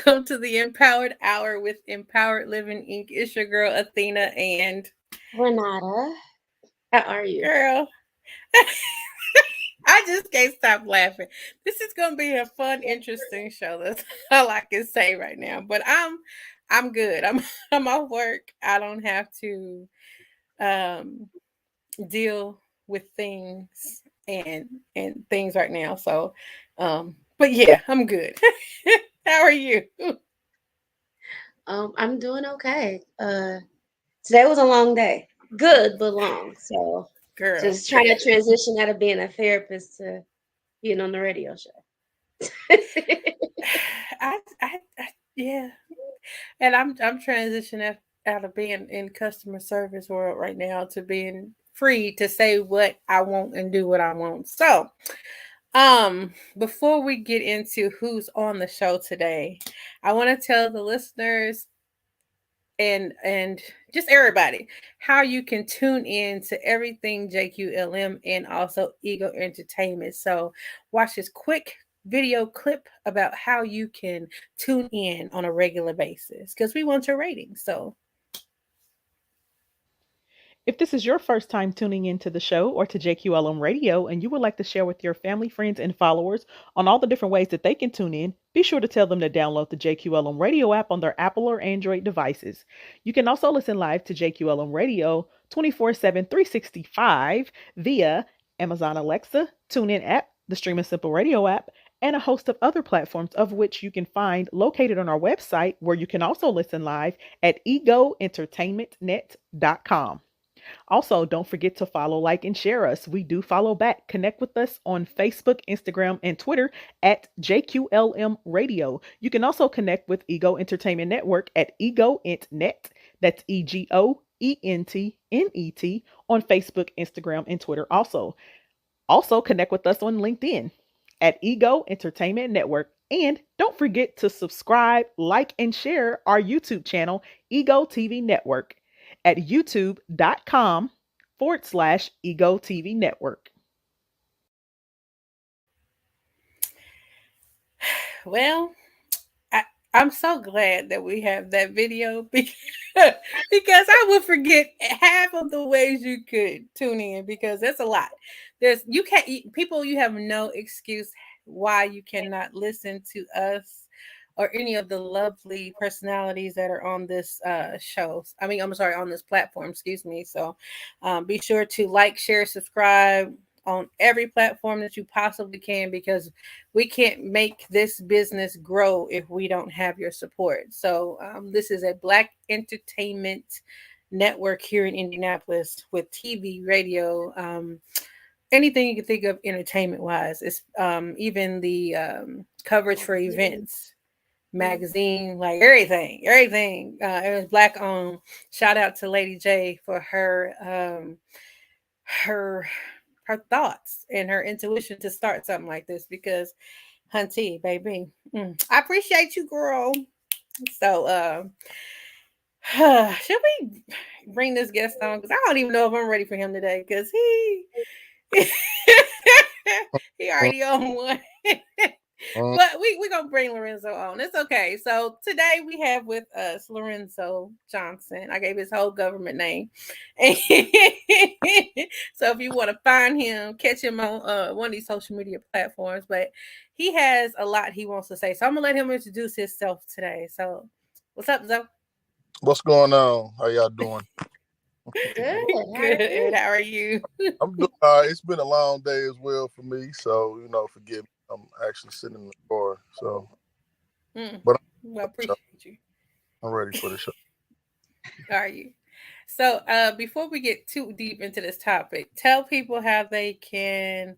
welcome to the Empowered Hour with Empowered Living Inc. It's your girl Athena and Ranada, how are you? girl. I just can't stop laughing. This is gonna be a fun, interesting show. That's all I can say right now. But I'm good. I'm off work. I don't have to um deal with things and things right now. So but yeah, I'm good. How are you? I'm doing okay. Today was a long day. Good, but long. So Girl. just trying to transition out of being a therapist to being on the radio show. Yeah, and I'm transitioning out of being in customer service world right now to being free to say what I want and do what I want. So, before we get into who's on the show today, I want to tell the listeners and just everybody how you can tune in to everything JQLM and also Ego Entertainment. So watch this quick video clip about how you can tune in on a regular basis because we want your ratings. So If this is your first time tuning into the show or to JQLM Radio and you would like to share with your family, friends, and followers on all the different ways that they can tune in, be sure to tell them to download the JQLM Radio app on their Apple or Android devices. You can also listen live to JQLM Radio 24/7, 365 via Amazon Alexa, TuneIn app, the Stream and Simple Radio app, and a host of other platforms of which you can find located on our website where you can also listen live at egoentertainmentnet.com. Also, don't forget to follow, like, and share us. We do follow back. Connect with us on Facebook, Instagram, and Twitter at JQLM Radio. You can also connect with Ego Entertainment Network at EgoEntNet. That's EgoEntNet on Facebook, Instagram, and Twitter also. Also, connect with us on LinkedIn at Ego Entertainment Network. And don't forget to subscribe, like, and share our YouTube channel, Ego TV Network, at youtube.com/Ego TV Network. well, I'm so glad that we have that video because I would forget half of the ways you could tune in because that's a lot. There's you can't people you have no excuse why you cannot listen to us or any of the lovely personalities that are on this show. I mean, I'm sorry, on this platform, excuse me. So be sure to like, share, subscribe on every platform that you possibly can because we can't make this business grow if we don't have your support. So this is a Black entertainment network here in Indianapolis with TV, radio, anything you can think of entertainment wise. It's even the coverage for events, magazine, like everything. It was Black owned. Shout out to Lady J for her her thoughts and her intuition to start something like this because hunty baby, I appreciate you, girl. So should we bring this guest on because I don't even know if I'm ready for him today because he already on one. But we gonna bring Lorenzo on. It's okay. So today we have with us Lorenzo Johnson. I gave his whole government name. So if you want to find him, catch him on one of these social media platforms. But he has a lot he wants to say. So I'm gonna let him introduce himself today. So what's up, Zoe? What's going on? How y'all doing? Good. Good. How are you? I'm doing it's been a long day as well for me, so forgive me. I'm actually sitting in the car, so but Well, appreciate you. I'm ready for the show. Are you? So before we get too deep into this topic, tell people how they can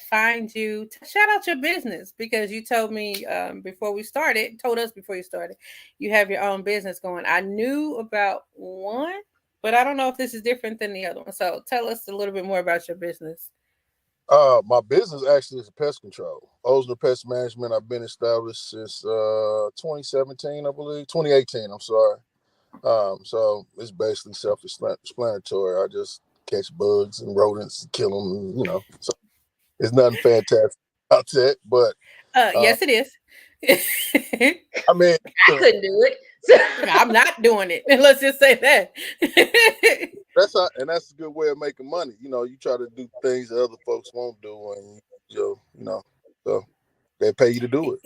find you. Shout out your business because you told me told us before you started, you have your own business going. I knew about one, but I don't know if this is different than the other one. So tell us a little bit more about your business. My business actually is pest control. Osner Pest Management. I've been established since 2017, I believe. 2018, I'm sorry. So it's basically self-explanatory. I just catch bugs and rodents and kill them, so it's nothing fantastic about that, but Yes, it is. I mean, I couldn't do it. I'm not doing it. Let's just say that. that's a good way of making money. You try to do things that other folks won't do, and so they pay you to do it.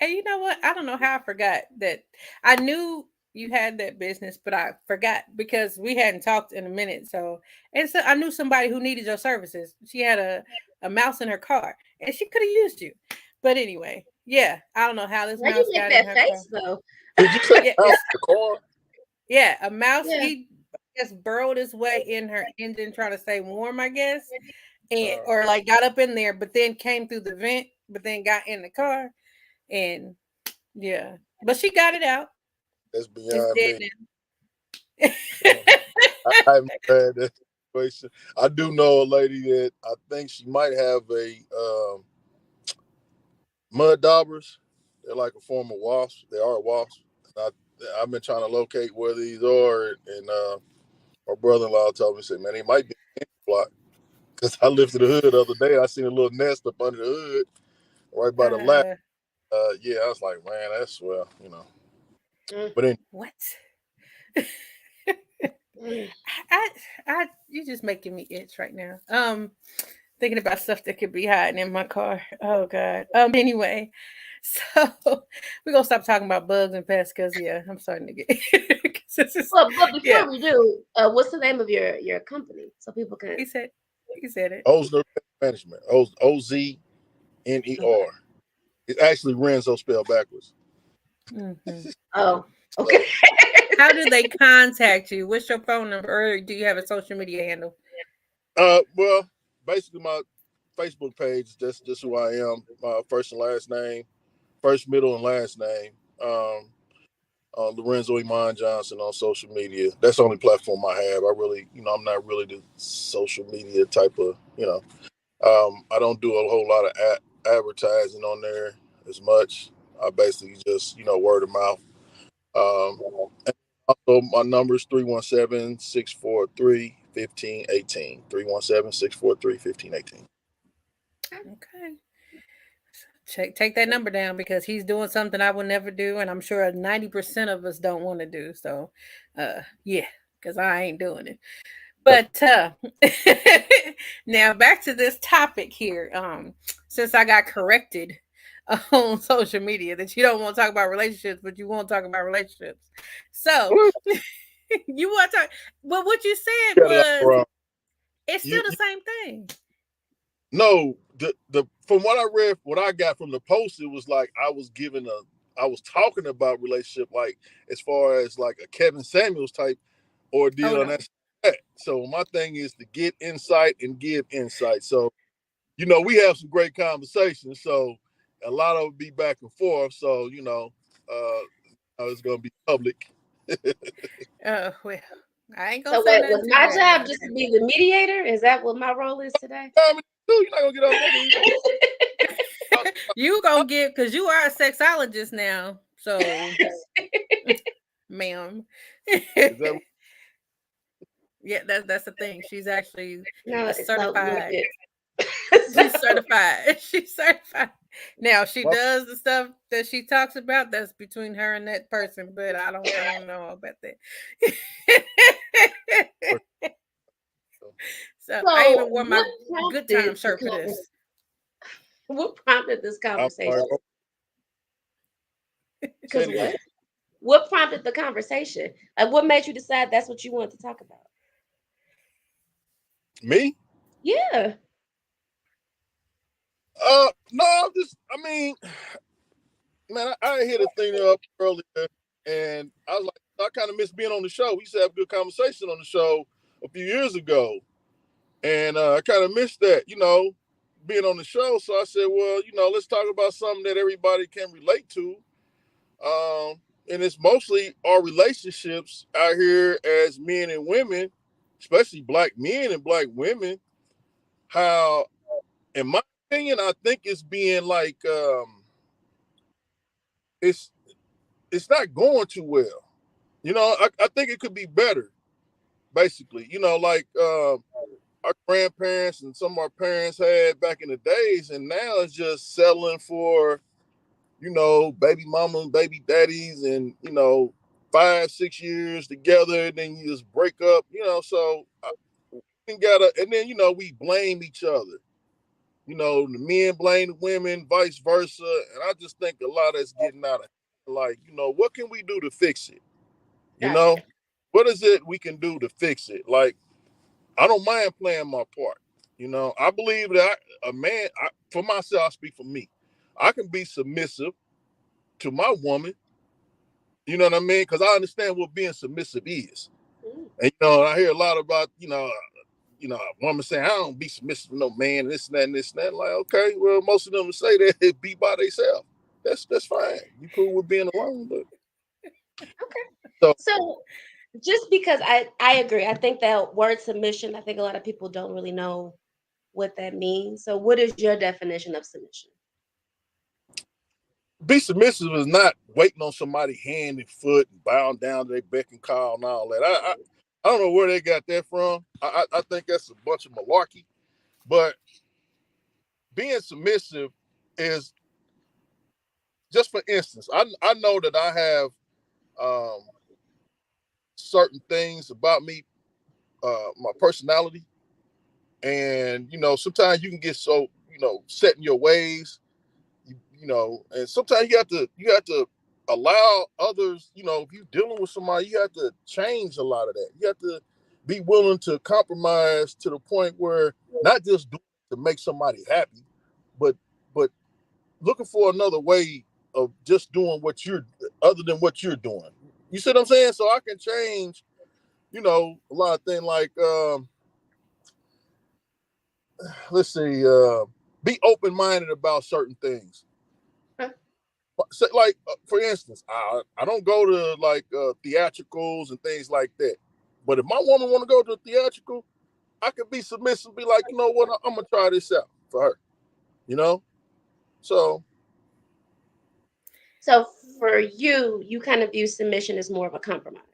And you know what? I don't know how I forgot that. I knew you had that business, but I forgot because we hadn't talked in a minute. So I knew somebody who needed your services. She had a mouse in her car, and she could have used you. But anyway, yeah, I don't know how this Why you mouse make got in that her car. face though? Did you say Yeah, out it's the car? yeah, a mouse. Yeah. He just burrowed his way in her engine, trying to stay warm, I guess, and Uh, or like got up in there, but then came through the vent, but then got in the car, and yeah, but she got it out. that's It's beyond dead me. now. Uh, I haven't had that situation. I do know a lady that I think she might have a mud daubers. They're like a form of wasps. They are wasps. I've been trying to locate where these are, and my brother-in-law told me, said, "Man, they might be in the block." Because I lifted the hood the other day, I seen a little nest up under the hood, right by the latch. uh, Yeah, I was like, man, that's well. Mm, But anyway, what? mm. I, you just making me itch right now. Thinking about stuff that could be hiding in my car. Oh God. Anyway, so we're gonna stop talking about bugs and pests because yeah, I'm starting to get. 'Cause this is, But yeah, before we do, what's the name of your company so people can? he said, he said it. Osner Management, Ozner. It's actually Renzo spelled backwards. Hmm. Oh, okay. So, How do they contact you? What's your phone number, or do you have a social media handle? well, basically my Facebook page. That's just who I am. My first and last name, first, middle, and last name. Lorenzo Iman Johnson on social media. That's the only platform I have. I really, I'm not really the social media type of. I don't do a whole lot of advertising on there as much. I basically just, word of mouth. Um, and also, my number is 317-643-1518. 317-643-1518. Okay. Take that number down because he's doing something I would never do, and I'm sure 90% of us don't want to do. So, yeah, because I ain't doing it. But now back to this topic here. Since I got corrected on social media that you don't want to talk about relationships, but you won't talk about relationships. So What? you want to talk? Well, what you said Got a lot was wrong. it's You, still the you same thing. no, the from what I read, what I got from the post, it was like I was talking about relationship, like as far as like a Kevin Samuels type Oh ordeal, and no. that's that. So my thing is to get insight and give insight. So we have some great conversations. So a lot of it be back and forth. So it's gonna be public. Well, I ain't gonna So say wait, nothing was too my bad job about just to it. be the mediator? Is that what my role is today? I mean, dude, you're not gonna get off that easy. You gonna get because you are a sexologist now, so ma'am. Is that Yeah, that's the thing. She's actually No, a it's so look certified. it. She's certified. She's certified. Now she my, does the stuff that she talks about. That's between her and that person, but I don't know about that. So I So even wore my good time shirt for this. what prompted this I'm conversation? sorry, say Because it again. what prompted the conversation? Like what made you decide that's what you wanted to talk about? Me? Yeah. No, I mean, man, I hit a thing up earlier, and I was like, I kind of miss being on the show. We used to have a good conversation on the show a few years ago, and I kind of missed that, being on the show. So I said, well, let's talk about something that everybody can relate to, and it's mostly our relationships out here as men and women, especially black men and black women. How, in my opinion, I think it's being like it's it's not going too well. I think it could be better. Basically, like our grandparents and some of our parents had back in the days, and now it's just settling for baby mama and baby daddies, and 5, 6 years together, and then you just break up. So we gotta, and then we blame each other. The men blame the women, vice versa, and I just think a lot of it's getting out of like, what can we do to fix it? You know, Gotcha. what is it we can do to fix it? Like, I don't mind playing my part. I believe that a man, for myself, I speak for me. I can be submissive to my woman. You know what I mean? Because I understand what being submissive is. Mm. And I hear a lot about a woman saying, "I don't be submissive to no man," this and that and this and that. Like, okay, well, most of them say that it be by themselves. That's fine. You cool with being alone, but Okay. so So just because I agree, I think that word submission, I think a lot of people don't really know what that means. So what is your definition of submission? be submissive is not waiting on somebody hand and foot and bowing down to their beck and call and all that. I don't know where they got that from. I think that's a bunch of malarkey. But being submissive is, just for instance, I know that I have um, certain things about me, my personality, and sometimes you can get so set in your ways, and sometimes you have to allow others. If you're dealing with somebody, you have to change a lot of that. You have to be willing to compromise to the point where not just doing it to make somebody happy, but but looking for another way of just doing what you're other than what you're doing. You see what I'm saying? So I can change, a lot of things like let's see, be open minded about certain things. Huh? So, like for instance, I don't go to like theatricals and things like that. But if my woman want to go to a theatrical, I could be submissive, be like, you know what, I'm gonna try this out for her. You know, so So for you, you kind of view submission as more of a compromise.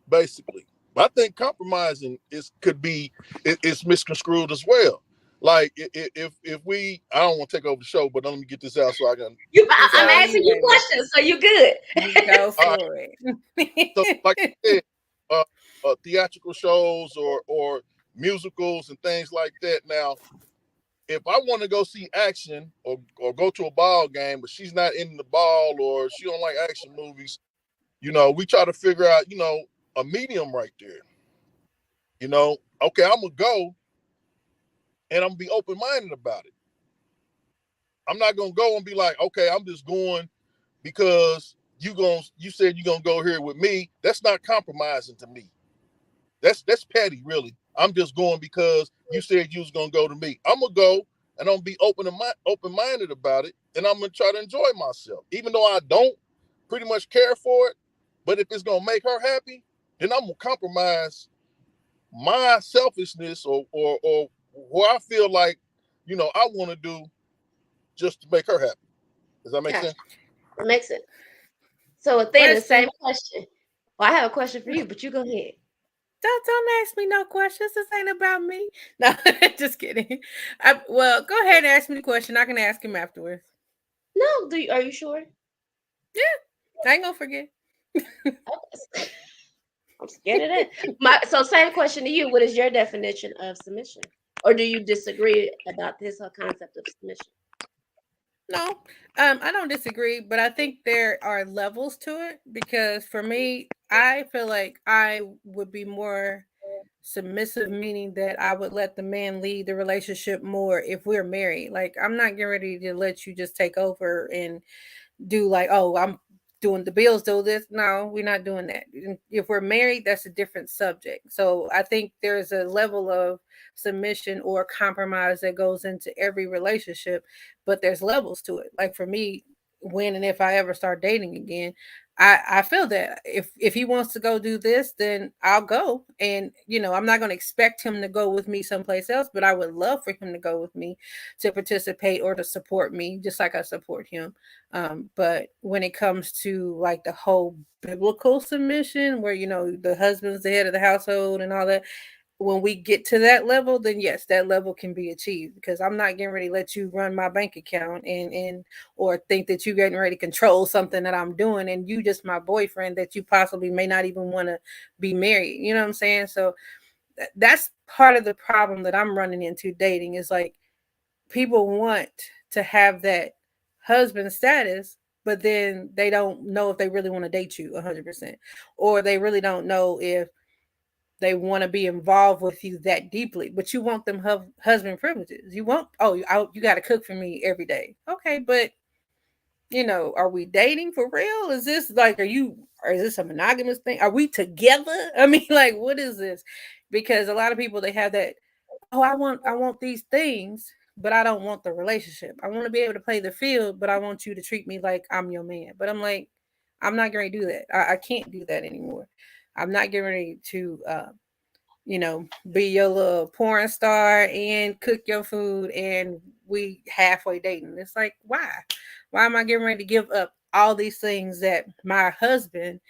basically. But I think compromising is could be it's misconstrued as well. Like if we, I don't want to take over the show, but let me get this out so I can. It's I'm all asking you, you baby. questions, so you good. You go All right, for so it. like I said, uh, theatrical shows or musicals and things like that. Now, if I want to go see action or go to a ball game, but she's not in the ball or she don't like action movies, we try to figure out, a medium right there. Okay, I'm gonna go and I'm gonna be open minded about it. I'm not gonna go and be like, okay, I'm just going because you said you're gonna go here with me. That's not compromising to me. That's petty, really. I'm just going because you said you was gonna go to me. I'm gonna go and I'm gonna be open minded about it, and I'm gonna try to enjoy myself, even though I don't pretty much care for it. But if it's gonna make her happy, then I'm gonna compromise my selfishness or what I feel like, I want to do just to make her happy. Does that make Gotcha. sense? That makes sense. So Athena, same Question. question. Well, I have a question for you, but you go ahead. Don't ask me no questions. This ain't about me. No, just kidding. Well, go ahead and ask me the question. I can ask him afterwards. No, are you sure? I ain't gonna forget. Okay. I'm scared of that. So same question to you. What is your definition of submission? Or do you disagree about this whole concept of submission? No, I don't disagree, but I think there are levels to it because for me, I feel like I would be more submissive, meaning that I would let the man lead the relationship more if we're married. Like, I'm not getting ready to let you just take over and do like, oh, I'm doing the bills, do this. No, we're not doing that. If we're married, that's a different subject. So I think there's a level of submission or compromise that goes into every relationship, but there's levels to it. Like for me, when and if I ever start dating again, I feel that if he wants to go do this, then I'll go. And I'm not going to expect him to go with me someplace else, but I would love for him to go with me to participate or to support me, just like I support him. But when it comes to like the whole biblical submission, where the husband's the head of the household and all that, when we get to that level, then yes, that level can be achieved, because I'm not getting ready to let you run my bank account and or think that you getting ready to control something that I'm doing, and you just my boyfriend that you possibly may not even want to be married. You know what I'm saying? So that's part of the problem that I'm running into dating, is like people want to have that husband status, but then they don't know if they really want to date you 100%, or they really don't know if they want to be involved with you that deeply. But you want them husband privileges. You want, oh, you got to cook for me every day. Okay, but are we dating for real? Is this like, or is this a monogamous thing? Are we together? I mean, like, what is this? Because a lot of people, they have that, oh, I want these things, but I don't want the relationship. I want to be able to play the field, but I want you to treat me like I'm your man. But I'm like, I'm not going to do that. I can't do that anymore. I'm not getting ready to be your little porn star and cook your food and we halfway dating. It's like, why? Why am I getting ready to give up all these things that my husband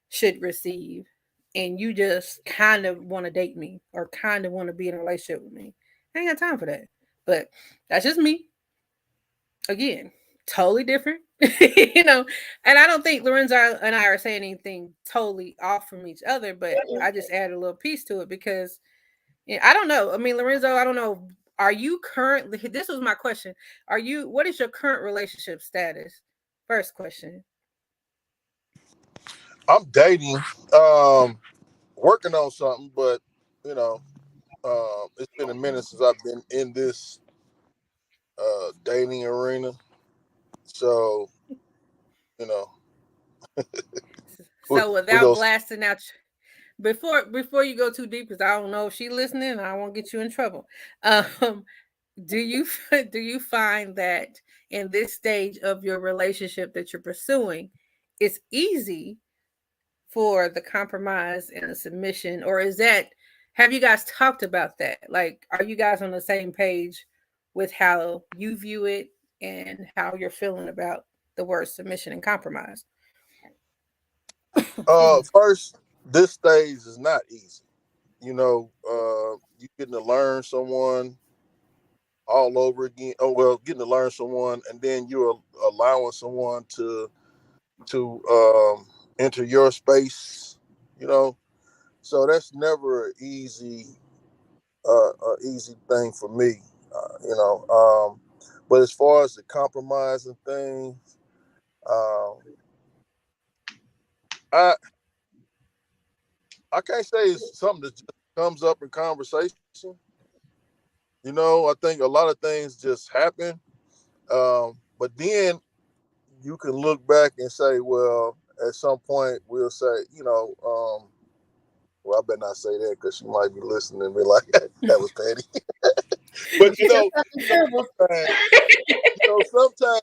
should receive, and you just kind of want to date me or kind of want to be in a relationship with me? I ain't got time for that. But that's just me. Again, totally different. And I don't think Lorenzo and I are saying anything totally off from each other, but I just added a little piece to it because I don't know. I mean, Lorenzo, I don't know. Are you currently, this was my question. What is your current relationship status? First question. I'm dating, working on something, but you know, it's been a minute since I've been in this dating arena. So, you know, we So we without go. blasting out, before you go too deep, because I don't know if she listening, and I won't get you in trouble. Um, do you do you find that in this stage of your relationship that you're pursuing, it's easy for the compromise and the submission, or is that, have you guys talked about that? Like, are you guys on the same page with how you view it and how you're feeling about the word submission and compromise? Excuse me. First, this stage is not easy. You getting to learn someone all over again. Oh well, getting to learn someone, and then you're allowing someone to enter your space. You know, so that's never an easy thing for me. But as far as the compromising thing, um, I I can't say it's something that just comes up in conversation. I think a lot of things just happen. But then you can look back and say, well, at some point we'll say, well, I better not say that because she might be listening and be like, that was petty. But It's just something terrible. sometimes, sometimes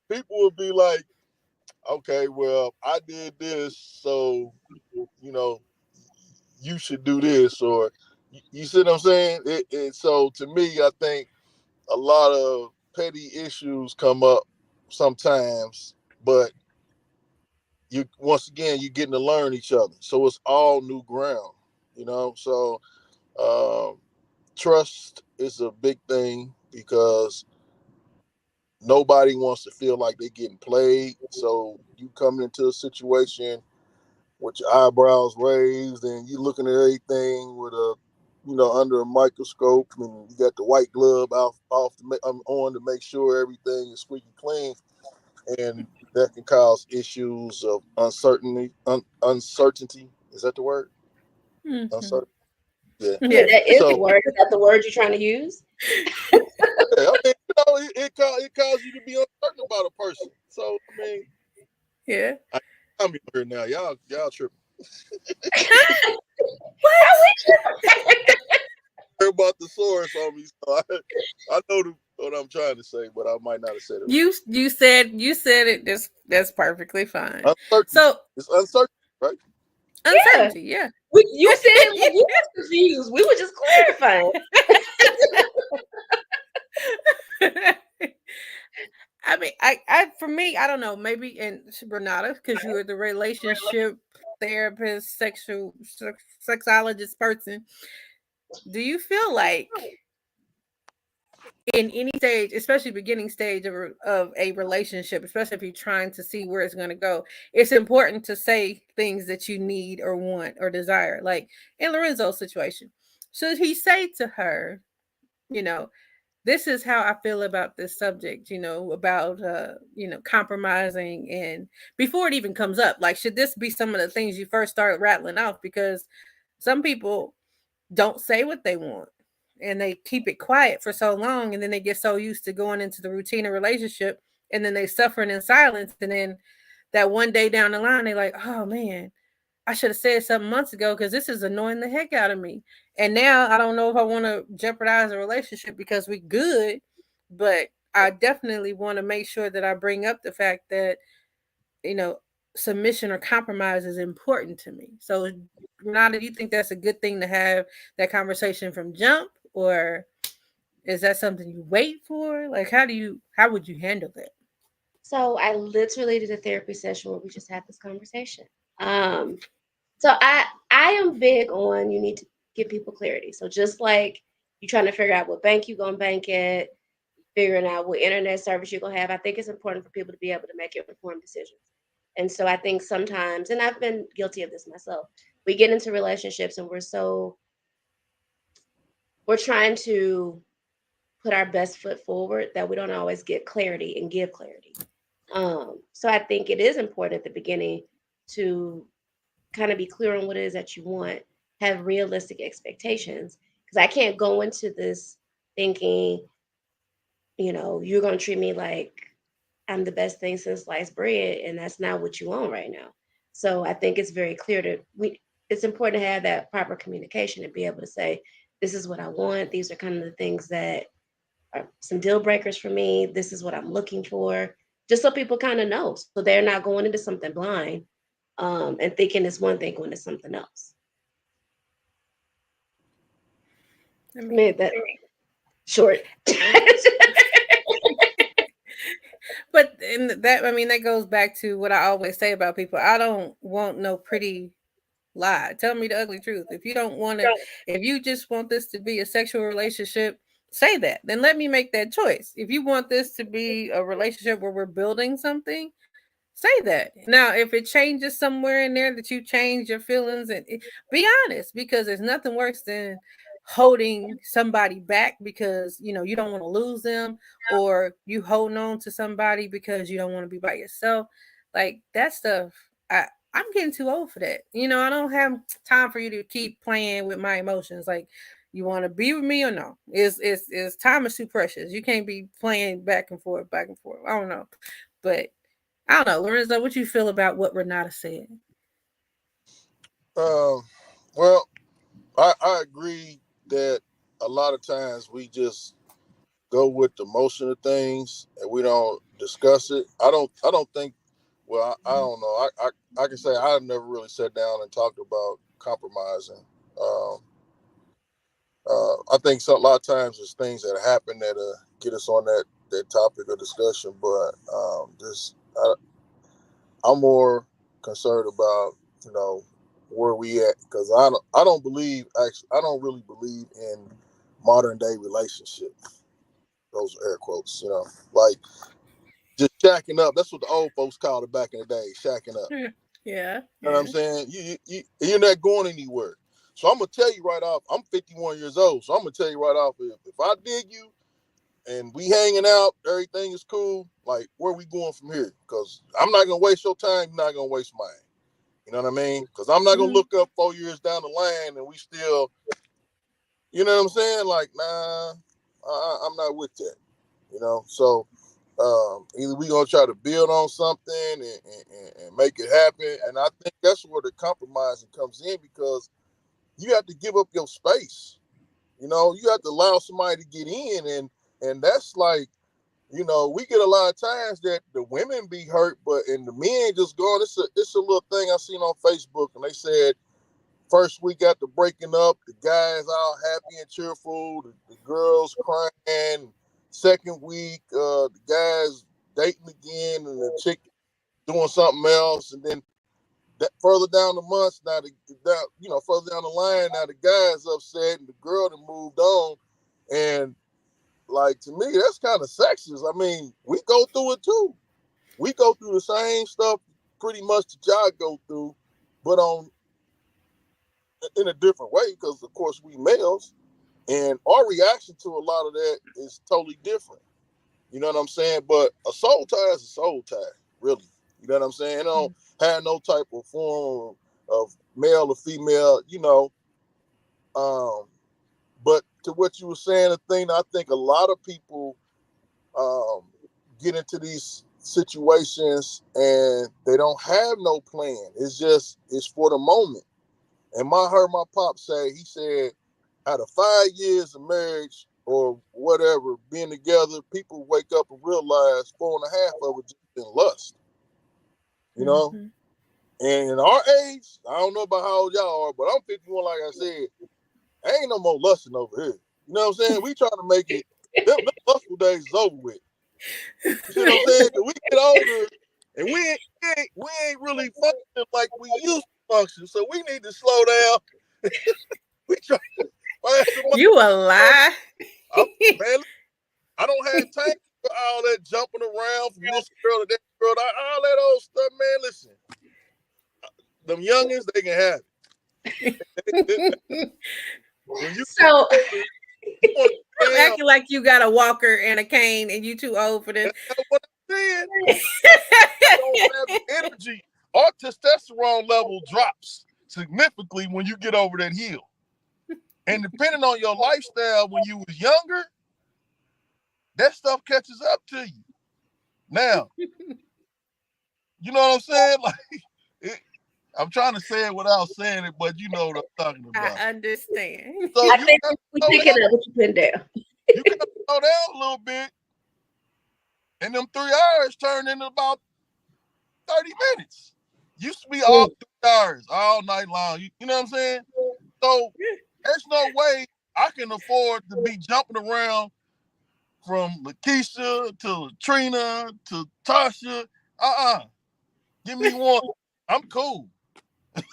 people will be like, okay, well, I did this, so you know, you should do this, or you see what I'm saying? So to me, I think a lot of petty issues come up sometimes, but you once again you're getting to learn each other, so it's all new ground, So um, trust is a big thing because nobody wants to feel like they're getting played. So you come into a situation with your eyebrows raised and you looking at everything with under a microscope, and you got the white glove on to make sure everything is squeaky clean, and that can cause issues of uncertainty. Uncertainty, is that the word? Mm-hmm. Uncertainty. Yeah. Yeah, Yes. that is the So word. Is that the word you're trying to use? yeah, it causes you to be uncertain about a person. So I mean, Yeah. I'm here now. Y'all tripping. How What? Heard about the source on me, so I know what I'm trying to say, but I might not have said it right. You said it. That's perfectly fine. Uncertainty. So It's uncertainty, right? Yeah. uncertainty, yeah. You said it like you was confused. We were just clarifying. I mean, I for me, I don't know. Maybe in Renata, because you are the relationship therapist, sexologist person. do you feel like in any stage, especially beginning stage of a relationship, especially if you're trying to see where it's going to go, it's important to say things that you need or want or desire. Like in Lorenzo's situation, should he say to her, you know, this is how I feel about this subject, about compromising, and before it even comes up, like should this be some of the things you first start rattling off? Because some people don't say what they want and they keep it quiet for so long, and then they get so used to going into the routine of relationship, and then they suffering in silence, and then that one day down the line they're like, oh man, I should have said something months ago because this is annoying the heck out of me. And now I don't know if I want to jeopardize a relationship because we good, but I definitely want to make sure that I bring up the fact that, you know, submission or compromise is important to me. So, Renata, do you think that's a good thing to have that conversation from jump, or is that something you wait for? Like, how would you handle that? So I literally did a therapy session where we just had this conversation. Um, so I am big on you need to give people clarity. So just like you trying to figure out what bank you gonna bank at, figuring out what internet service you're gonna have, I think it's important for people to be able to make informed decisions. And so I think sometimes, and I've been guilty of this myself, we get into relationships and we're trying to put our best foot forward that we don't always get clarity and give clarity. So I think it is important at the beginning to kind of be clear on what it is that you want, have realistic expectations. Because I can't go into this thinking, you're going to treat me like I'm the best thing since sliced bread, and that's not what you want right now. So I think it's very clear it's important to have that proper communication and be able to say, this is what I want. These are kind of the things that are some deal breakers for me. This is what I'm looking for, just so people kind of know, so they're not going into something blind, and thinking it's one thing when it's something else. I I mean, mean that short. but in that, I mean, that goes back to what I always say about people. I don't want no pretty lie. Tell me the ugly truth. If you don't want to, if you just want this to be a sexual relationship, say that. Then let me make that choice. If you want this to be a relationship where we're building something, say that. Now, if it changes somewhere in there that you change your feelings, and be honest, because there's nothing worse than holding somebody back because you don't want to lose them, or you holding on to somebody because you don't want to be by yourself. Like that stuff, I'm getting too old for that. I don't have time for you to keep playing with my emotions. Like, you want to be with me or no? Is time is too precious. You can't be playing back and forth, back and forth. I don't know, but I don't know, Lorenzo. What you feel about what Renata said? Um, well, I agree that a lot of times we just go with the motion of things and we don't discuss it. I don't think. Well, I don't know. I can say I've never really sat down and talked about compromising. Um, I think a lot of times there's things that happen that get us on that topic of discussion, but just I'm more concerned about where we at, because I don't believe, actually I don't really believe in modern day relationships. Those are air quotes, like just shacking up. That's what the old folks called it back in the day, shacking up. Yeah, You know what I'm yeah. saying? You're not going anywhere. So I'm gonna tell you right off. I'm 51 years old, so I'm gonna tell you right off. If I dig you and we hanging out, everything is cool. Like, where we going from here? Because I'm not gonna waste your time. You're not gonna waste mine. You know what I mean? Because I'm not gonna Mhm. look up 4 years down the line and we still, you know what I'm saying? Like, nah, I'm not with that. So either we gonna try to build on something and make it happen. And I think that's where the compromising comes in, because you have to give up your space. You have to allow somebody to get in, and that's like, we get a lot of times that the women be hurt, and the men just going. It's a little thing I seen on Facebook, and they said first week after breaking up, the guys all happy and cheerful, the girls crying. Second week, the guys dating again, and the chick doing something else, and then that further down the months, now further down the line, now the guy's upset and the girl that moved on, and like to me, that's kind of sexist. I mean, we go through it too. We go through the same stuff pretty much that y'all go through, but in a different way because of course we males, and our reaction to a lot of that is totally different. You know what I'm saying? But a soul tie is a soul tie, really. You know what I'm saying? It don't have no type of form of male or female, But to what you were saying, Athena, I think a lot of people get into these situations and they don't have no plan. It's for the moment. And I heard my pop say, he said, out of 5 years of marriage or whatever, being together, people wake up and realize 4.5 of it just been lust. You know? Mm-hmm. And in our age, I don't know about how old y'all are, but I'm 51, like I said, ain't no more lusting over here. You know what I'm saying? We trying to make it, them lustful days is over with. You see what I'm saying? We get older and we ain't really functioning like we used to function. So we need to slow down. We try to find somebody. You a lie. Man, I don't have time for all that jumping around from this girl to that girl, all that old stuff, man. Listen, them youngins, they can have it. When you So I'm acting like you got a walker and a cane and you too old for this. that's what I'm saying. I don't have the energy. Our testosterone level drops significantly when you get over that hill. And depending on your lifestyle when you was younger, that stuff catches up to you. Now, you know what I'm saying? Like, I'm trying to say it without saying it, but you know what I'm talking about. I understand. So I think we picking up what you putting down. You can slow down a little bit, and them 3 hours turn into about 30 minutes. Used to be all 3 hours, all night long. You know what I'm saying? So there's no way I can afford to be jumping around from Lakeisha to Trina to Tasha. Give me one. I'm cool. You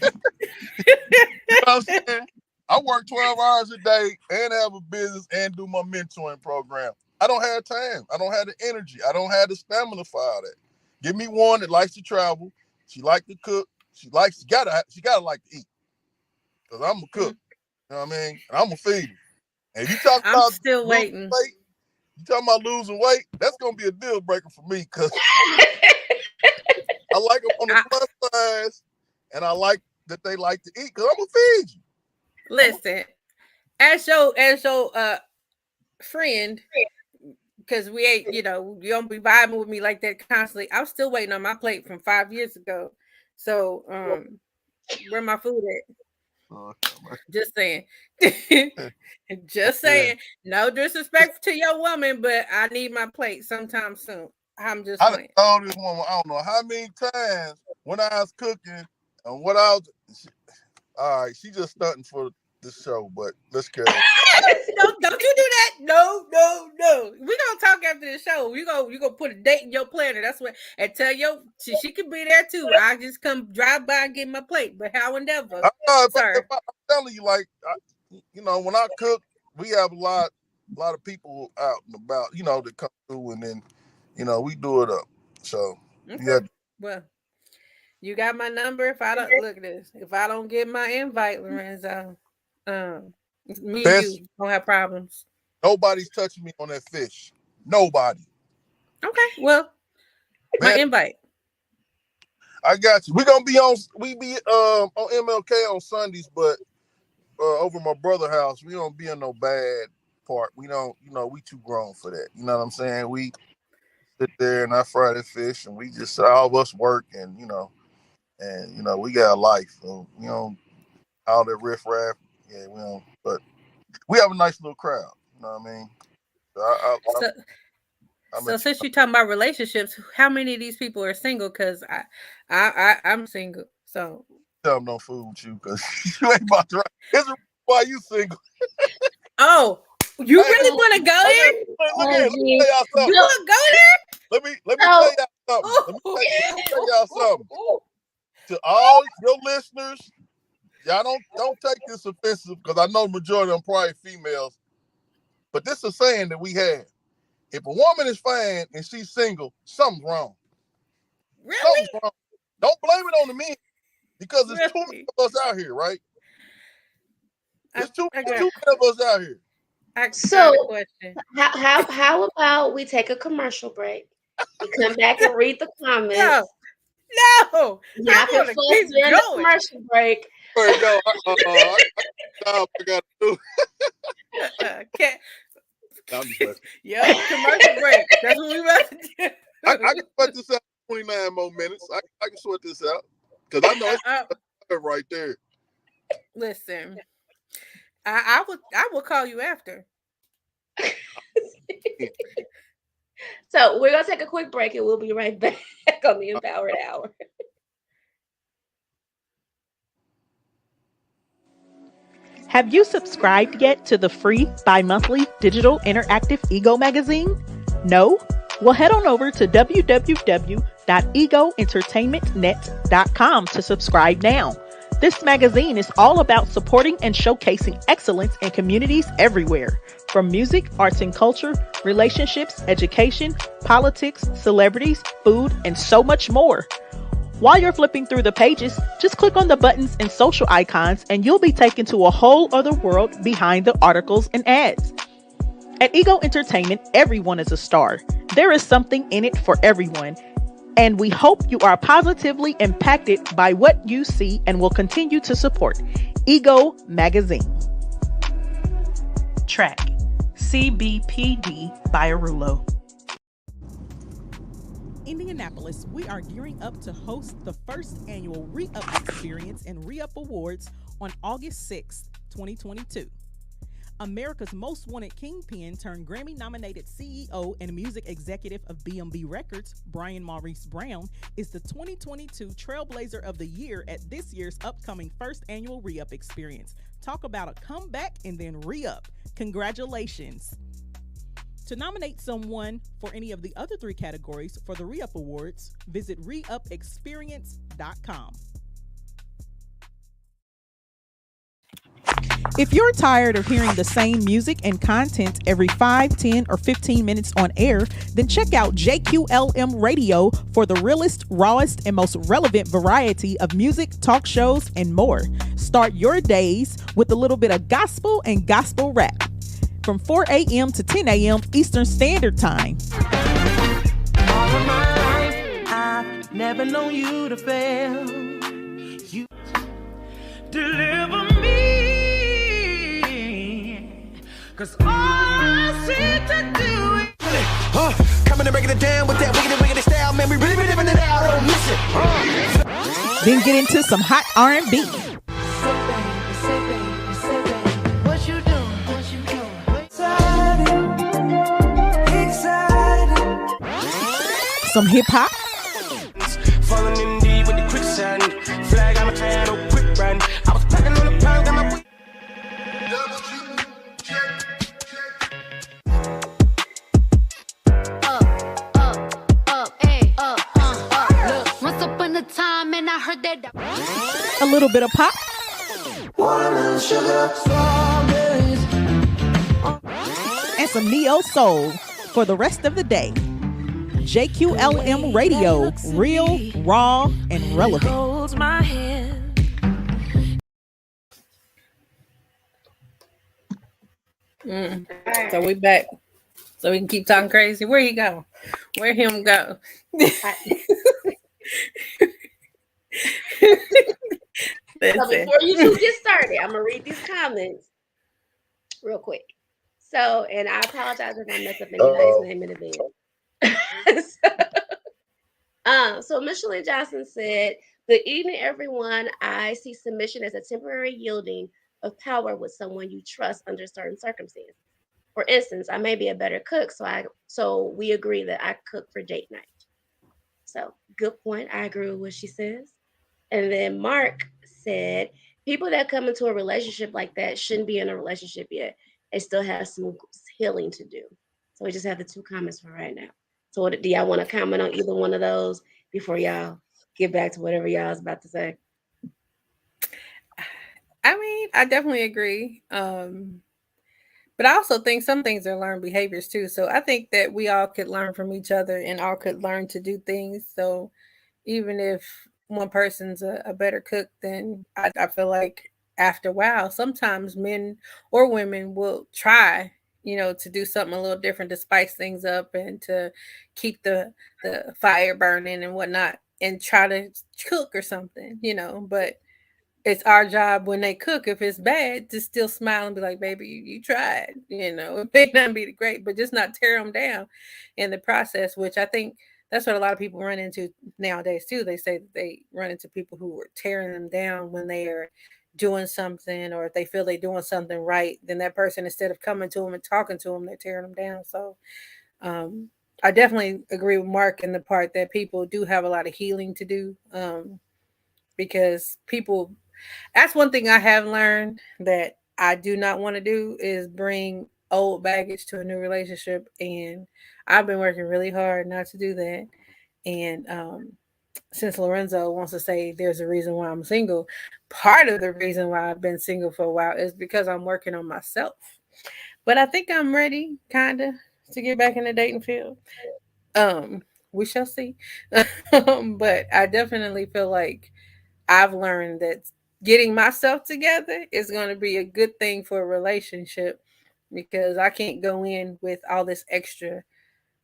know what I'm saying? I work 12 hours a day and have a business and do my mentoring program. I don't have time. I don't have the energy. I don't have the stamina for all that. Give me one that likes to travel. She likes to cook. She gotta like to eat. Because I'm a cook. You know what I mean? And I'm gonna feed her. And if you talk I'm about still waiting. weight, you talking about losing weight, that's gonna be a deal breaker for me because I like them on the plus size, and I like that they like to eat because I'm gonna feed you. Listen, as your friend, because we ain't, you don't be vibing with me like that constantly. I'm still waiting on my plate from 5 years ago. So, where my food at? Just saying. Just saying. No disrespect to your woman, but I need my plate sometime soon. I'm just I playing. told this woman, I don't know how many times when I was cooking and what I was. All right, she just stunting for the show, but let's carry on. Don't you do that? No. We gonna talk after the show. You gonna put a date in your planner. That's what, and tell she can be there too. I just come drive by and get my plate. But however, sir. I'm telling you, like, when I cook, we have a lot of people out and about, that come through, and then, we do it up. So okay. Well, you got my number. If I don't look at this, if I don't get my invite, Lorenzo, me and you don't have problems. Nobody's touching me on that fish. Nobody. Okay, well, my invite. I got you. We be on MLK on Sundays, but over my brother's house, we don't be in no bad part. We don't, we too grown for that. You know what I'm saying? We sit there and I fry the fish, and we just all of us work, and we got a life. So we don't all that riffraff. Yeah, we don't. But we have a nice little crowd. You know what I mean? So since you're talking about relationships, how many of these people are single? Because I'm single. So tell them don't fool with you because you ain't about to write. Here's why you single. Oh, you really want to go there? Let me tell y'all something. You want to go there? Let me tell y'all something. Let me tell y'all something. to all your listeners, y'all don't take this offensive because I know the majority of them probably females, but this is a saying that we have. If a woman is fine and she's single, something's wrong. Really? Something's wrong. Don't blame it on the men because there's too many Really? of us out here, right? There's too I many got of us out here. I got a So question. how about we take a commercial break? We come back and read the comments. No, no, Y'all I can want to fuss keep during the going. commercial break. There you go. I got to do. Can't. I'm just messing. Yep, commercial break. That's what we about to do. I can sweat this out 29 more minutes. I can sweat this out because I know it's right there. Listen, I will call you after. So we're gonna take a quick break and we'll be right back on the Empowered Hour. Have you subscribed yet to the free bi-monthly digital interactive Ego magazine? No? Well, head on over to www.egoentertainmentnet.com to subscribe now. This magazine is all about supporting and showcasing excellence in communities everywhere, from music, arts and culture, relationships, education, politics, celebrities, food, and so much more. While you're flipping through the pages, just click on the buttons and social icons and you'll be taken to a whole other world behind the articles and ads. At Ego Entertainment, everyone is a star. There is something in it for everyone. And we hope you are positively impacted by what you see and will continue to support Ego Magazine. Track CBPD by Arulo. Indianapolis, we are gearing up to host the first annual Re-Up Experience and Re-Up Awards on August 6th, 2022. America's Most Wanted Kingpin turned Grammy-nominated CEO and music executive of B&B Records, Brian Maurice Brown, is the 2022 Trailblazer of the Year at this year's upcoming first annual Re-Up Experience. Talk about a comeback and then re-up. Congratulations. To nominate someone for any of the other 3 categories for the Re-Up Awards, visit reupexperience.com. If you're tired of hearing the same music and content every 5, 10, or 15 minutes on air, then check out JQLM Radio for the realest, rawest, and most relevant variety of music, talk shows, and more. Start your days with a little bit of gospel and gospel rap from 4 a.m. to 10 a.m. Eastern Standard Time. All of my life, I've never known you to fail. You deliver me, 'cause all I seem to do is coming and breaking it down with that wiggity style, man. We really living it out, don't miss it. Then get into some hot R&B. Some hip hop. Falling in deep with the quicksand. Flag on my hand, no quick run. I was packing on the pound, got my Look, once upon a time, and I heard that. A little bit of pop. And some neo soul for the rest of the day. JQLM Radio, real, raw, and relevant. Holds my hand. So we back. So we can keep talking crazy. Where he go? Where him go? So before you two get started, I'm gonna read these comments real quick. So, and I apologize if I mess up anybody's name in advance. So Michelin Johnson said, "Good evening, everyone. I see submission as a temporary yielding of power with someone you trust under certain circumstances. For instance, I may be a better cook, so we agree that I cook for date night." So good point. I agree with what she says. And then Mark said, "People that come into a relationship like that shouldn't be in a relationship yet. They still have some healing to do." So we just have the 2 comments for right now. So do y'all want to comment on either one of those before y'all get back to whatever y'all was about to say. I mean, I definitely agree. But I also think some things are learned behaviors too. So I think that we all could learn from each other and all could learn to do things. So even if one person's a better cook, then I feel like after a while, sometimes men or women will try, to do something a little different to spice things up and to keep the fire burning and whatnot and try to cook or something. But it's our job when they cook, if it's bad, to still smile and be like, baby, you tried. It may not be great, but just not tear them down in the process, which I think that's what a lot of people run into nowadays too. They say that they run into people who are tearing them down when they are doing something, or if they feel they're doing something right, then that person, instead of coming to them and talking to them, they're tearing them down. So um, I definitely agree with Mark in the part that people do have a lot of healing to do, because people, that's one thing I have learned that I do not want to do is bring old baggage to a new relationship. And I've been working really hard not to do that. And since Lorenzo wants to say there's a reason why I'm single, part of the reason why I've been single for a while is because I'm working on myself. But I think I'm ready, kind of, to get back in the dating field. Um, we shall see. But I definitely feel like I've learned that getting myself together is going to be a good thing for a relationship, because I can't go in with all this extra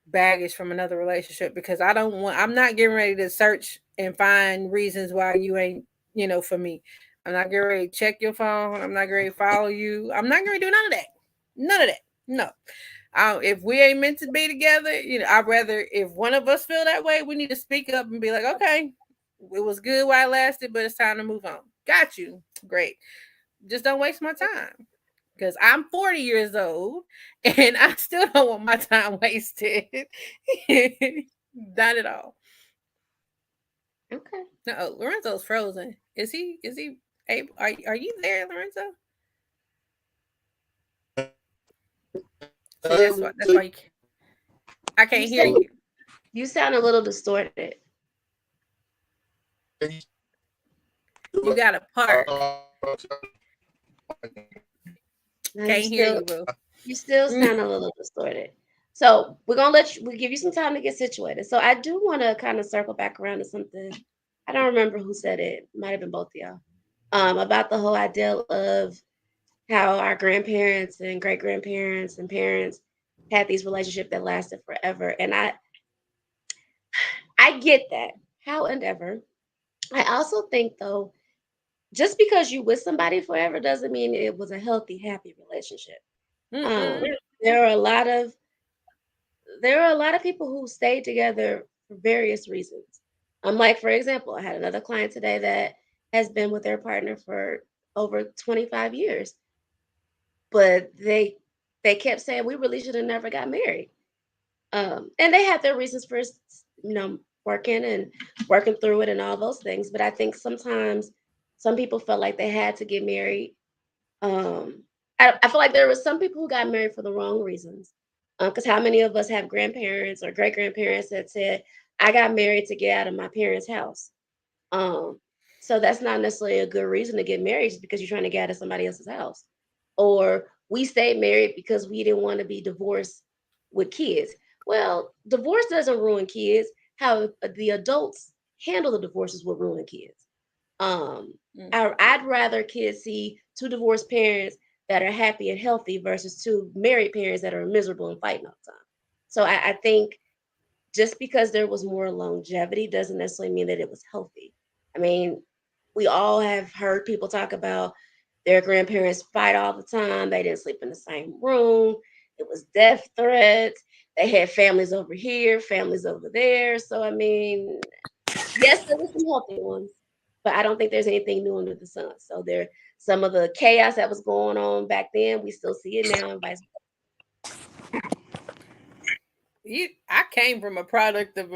baggage from another relationship, because I'm not getting ready to search and find reasons why you ain't, for me. I'm not getting ready to check your phone. I'm not getting ready to follow you. I'm not going to do none of that. None of that. No. If we ain't meant to be together, I'd rather, if one of us feel that way, we need to speak up and be like, okay, it was good while it lasted, but it's time to move on. Got you. Great. Just don't waste my time, because I'm 40 years old and I still don't want my time wasted. Not at all. Okay. No, Lorenzo's frozen. Is he able, are you there, Lorenzo? See, that's why I You can't hear sound you. you sound a little distorted. You gotta park. No, Can't hear you, boo. you still sound a little distorted. So we're gonna we'll give you some time to get situated. So I do want to kind of circle back around to something. I don't remember who said it. Might have been both of y'all. About the whole idea of how our grandparents and great grandparents and parents had these relationships that lasted forever. And I get that. However, I also think though, just because you with somebody forever doesn't mean it was a healthy, happy relationship. Um, Mm-mm. there are a lot of people who stayed together for various reasons. Like for example, I had another client today that has been with their partner for over 25 years, but they kept saying we really should have never got married. And they had their reasons for working and working through it and all those things. But I think sometimes some people felt like they had to get married. um, I feel like there were some people who got married for the wrong reasons. Because how many of us have grandparents or great grandparents that said, I got married to get out of my parents' house? Um, so that's not necessarily a good reason to get married just because you're trying to get out of somebody else's house. Or we stayed married because we didn't want to be divorced with kids. Well, divorce doesn't ruin kids. How the adults handle the divorces will ruin kids. Um, I'd rather kids see two divorced parents that are happy and healthy versus two married parents that are miserable and fighting all the time. So I think just because there was more longevity doesn't necessarily mean that it was healthy. I mean, we all have heard people talk about their grandparents fight all the time. They didn't sleep in the same room. It was death threats. They had families over here, families over there. So I mean, yes, there were some healthy ones, but I don't think there's anything new under the sun. So there, some of the chaos that was going on back then, we still see it now, and vice I came from a product of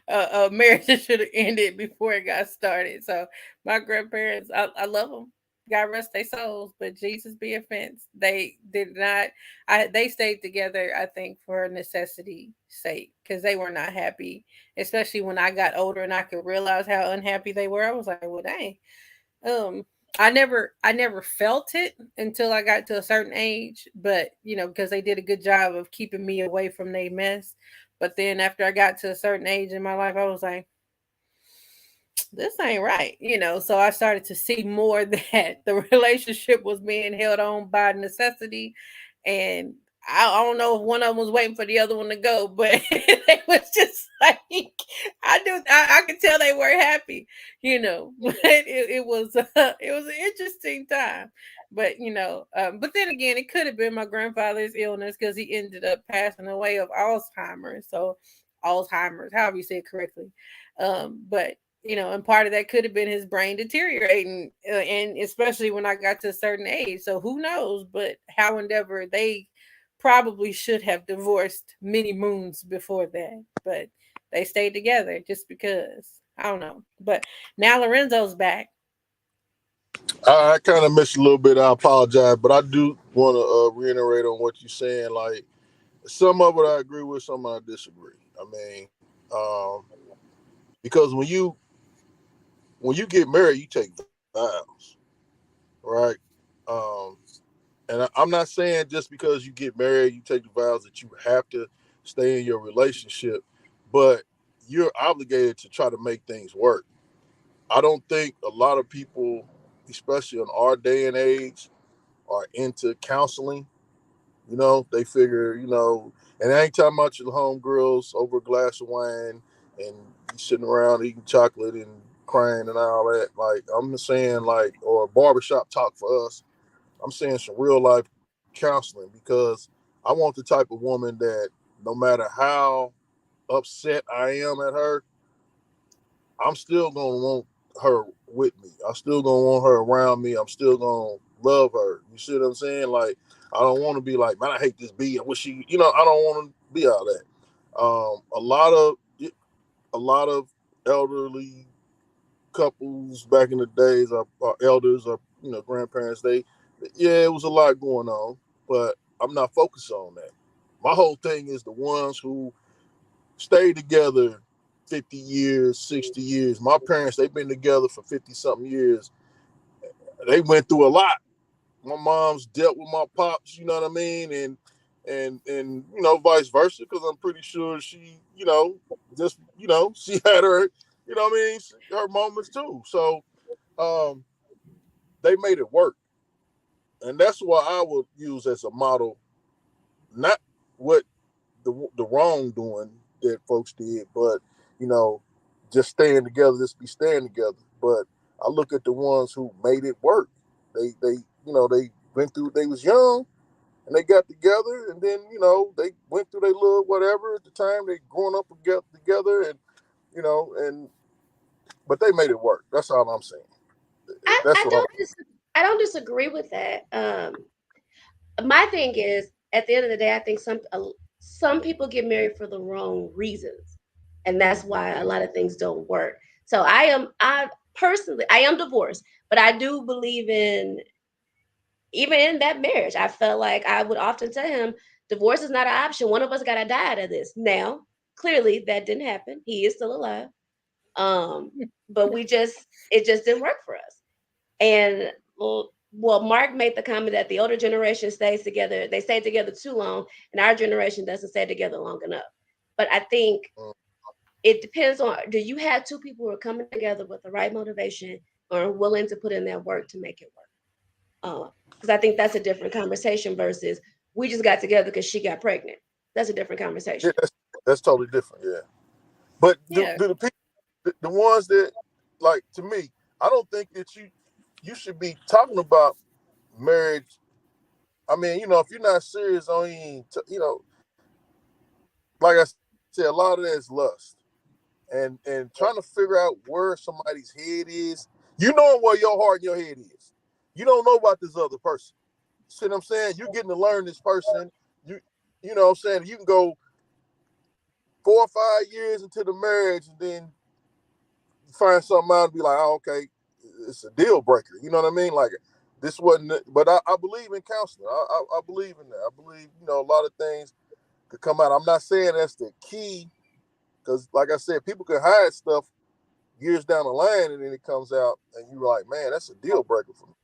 a marriage that should have ended before it got started. So my grandparents, I love them. God rest their souls, but Jesus be offense. They did not. They stayed together. I think for necessity sake, because they were not happy. Especially when I got older and I could realize how unhappy they were. I was like, well, dang. Um, I never felt it until I got to a certain age, but because they did a good job of keeping me away from their mess. But then after I got to a certain age in my life, I was like, this ain't right. So I started to see more that the relationship was being held on by necessity. And I don't know if one of them was waiting for the other one to go, but they was just like, I could tell they were happy. But it was an interesting time. But then again, it could have been my grandfather's illness because he ended up passing away of Alzheimer's. So Alzheimer's, however you say it correctly. But and part of that could have been his brain deteriorating, and especially when I got to a certain age. So who knows? But however, they probably should have divorced many moons before that, but they stayed together just because. I don't know. But now Lorenzo's back. I kind of missed a little bit. I apologize, but I do want to reiterate on what you're saying. Like some of it I agree with, some I disagree. I mean, because when you get married, you take vows, right? Um, and I'm not saying just because you get married, you take the vows that you have to stay in your relationship, but you're obligated to try to make things work. I don't think a lot of people, especially in our day and age, are into counseling. They figure, and I ain't talking about your homegirls over a glass of wine and you sitting around eating chocolate and crying and all that. Like, I'm saying, like, or barbershop talk for us. I'm saying some real life counseling because I want the type of woman that no matter how upset I am at her, I'm still gonna want her with me. I'm still gonna want her around me. I'm still gonna love her. You see what I'm saying? Like, I don't want to be like, man, I hate this bee. I wish she, I don't want to be all that. A lot of elderly couples back in the days, our elders, our grandparents, yeah, it was a lot going on, but I'm not focused on that. My whole thing is the ones who stayed together 50 years, 60 years. My parents, they've been together for 50 something years. They went through a lot. My mom's dealt with my pops, you know what I mean? And vice versa, because I'm pretty sure she, just, she had her, what I mean, her moments too. So um, they made it work. And that's what I would use as a model, not what the wrongdoing that folks did, but you know, just staying together, just be staying together. But I look at the ones who made it work. They went through. They was young and they got together, and then they went through their little whatever at the time. They growing up together, and and but they made it work. That's all I'm saying. I, That's I what I'm. don't I don't disagree with that. My thing is, at the end of the day, I think some people get married for the wrong reasons, and that's why a lot of things don't work. So I personally, I am divorced, but I do believe in, even in that marriage, I felt like I would often tell him, divorce is not an option. One of us got to die out of this. Now, clearly, that didn't happen. He is still alive. Um, but it just didn't work for us. And well, Mark made the comment that the older generation stays together. They stay together too long, and our generation doesn't stay together long enough. But I think it depends on, do you have two people who are coming together with the right motivation or are willing to put in that work to make it work? Because I think that's a different conversation versus we just got together because she got pregnant. That's a different Yeah, conversation. that's totally different. Yeah, but Yeah. do the people, the ones that, like, to me, I don't think that you should be talking about marriage. I mean, if you're not serious on, like I said, a lot of that is lust, and trying to figure out where somebody's head is. You know where your heart and your head is. You don't know about this other person. See what I'm saying? You're getting to learn this person. You know what I'm saying? You can go 4 or 5 years into the marriage and then find something out and be like, oh, okay, it's a deal breaker. You know what I mean? Like, this wasn't. But I believe in counseling. I believe in that. I believe a lot of things could come out. I'm not saying that's the key, because like I said, people can hide stuff years down the line, and then it comes out, and you're like, man, that's a deal breaker for me.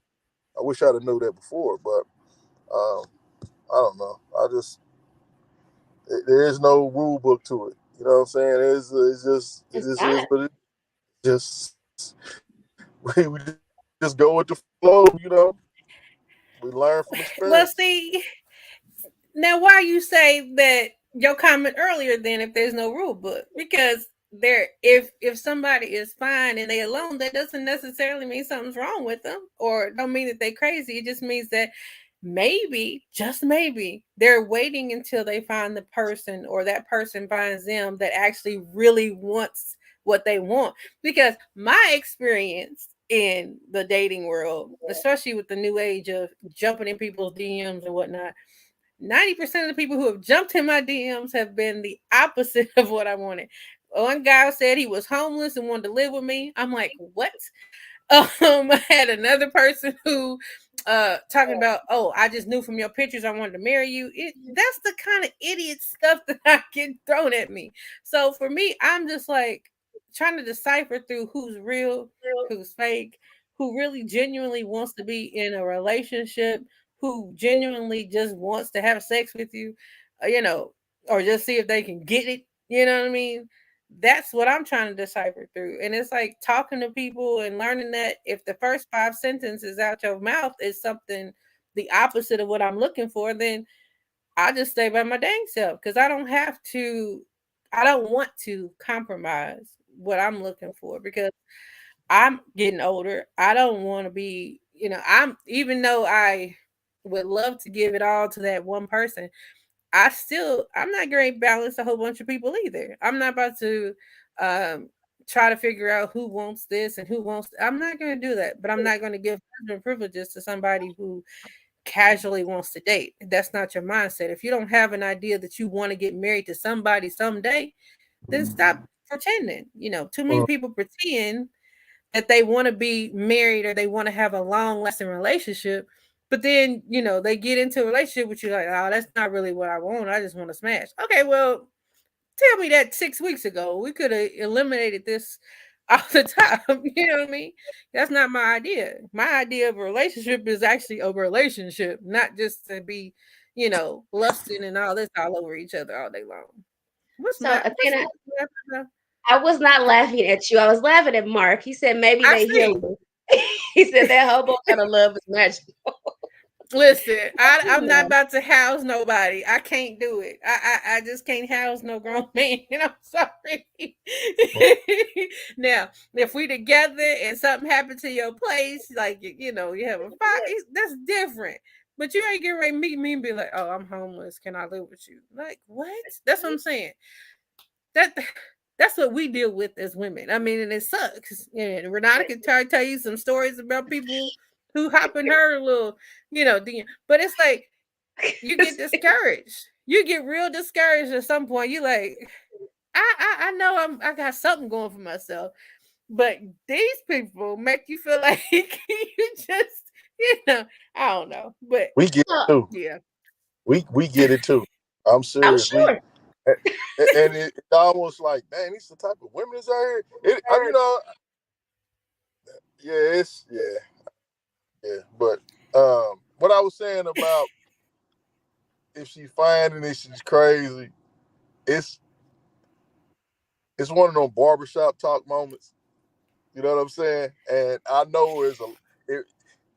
I wish I'd have knew that before, but um, I don't know. There is no rule book to it. You know what I'm saying? It It's just is not. what it just we just go with the flow. We learn from Well, experience. see, now why you say that your comment earlier then if there's no rule book? Because if somebody is fine and they alone, that doesn't necessarily mean something's wrong with them, or don't mean that they crazy. It just means that maybe, just maybe, they're waiting until they find the person or that person finds them that actually really wants what they want. Because my experience in the dating world, especially with the new age of jumping in people's DMs and whatnot, 90% of the people who have jumped in my DMs have been the opposite of what I wanted. One guy said he was homeless and wanted to live with me. I'm like, what? I had another person who talking about, oh, I just knew from your pictures I wanted to marry you. That's the kind of idiot stuff that I get thrown at me. So for me, I'm just like trying to decipher through who's real, who's fake, who really genuinely wants to be in a relationship, who genuinely just wants to have sex with you, you know, or just see if they can get it. You know what I mean? That's what I'm trying to decipher through. And it's like talking to people and learning that if the first five sentences out your mouth is something the opposite of what I'm looking for, then I just stay by my dang self because I don't want to compromise what I'm looking for because I'm getting older. I don't want to be, even though I would love to give it all to that one person, I'm not going to balance a whole bunch of people either. I'm not about to um try to figure out who wants this and who wants. I'm not going to do that, but I'm not going to give husband privileges to somebody who casually wants to date. That's not your mindset. If you don't have an idea that you want to get married to somebody someday, then stop pretending. Too many Mm. people pretend that they want to be married or they want to have a long lasting relationship. But then, they get into a relationship with you like, oh, that's not really what I want. I just want to smash. Okay, well, tell me that 6 weeks ago. We could have eliminated this off the top. You know what I mean? That's not my idea. My idea of a relationship is actually a relationship, not just to be, lusting and all this all over each other all day long. What's So Matt? What's Athena, Matt? I was not laughing at you. I was laughing at Mark. He said maybe I they see. healing. He said that hobo kind of love is magical. Listen, I'm not Yeah. about to house nobody. I can't do it. I just can't house no grown man. I'm sorry. Now, if we together and something happened to your place, like you have a fight, that's different. But you ain't getting ready to meet me and be like, "Oh, I'm homeless. Can I live with you?" Like what? That's what I'm saying. That that's what we deal with as women. I mean, and it sucks. And Renata can tell you some stories about people who hop in her little, DM. But it's like you get discouraged. You get real discouraged at some point. You like, I know I got something going for myself, but these people make you feel like you just, I don't know. But We get So it too. yeah, We get it too. I'm I'm serious. sure. And it's almost like, dang, these the type of women that's out here. Yeah, yeah. But what I was saying about if she finding it, she's crazy. It's it's one of them barbershop talk moments. You know what I'm saying? And I know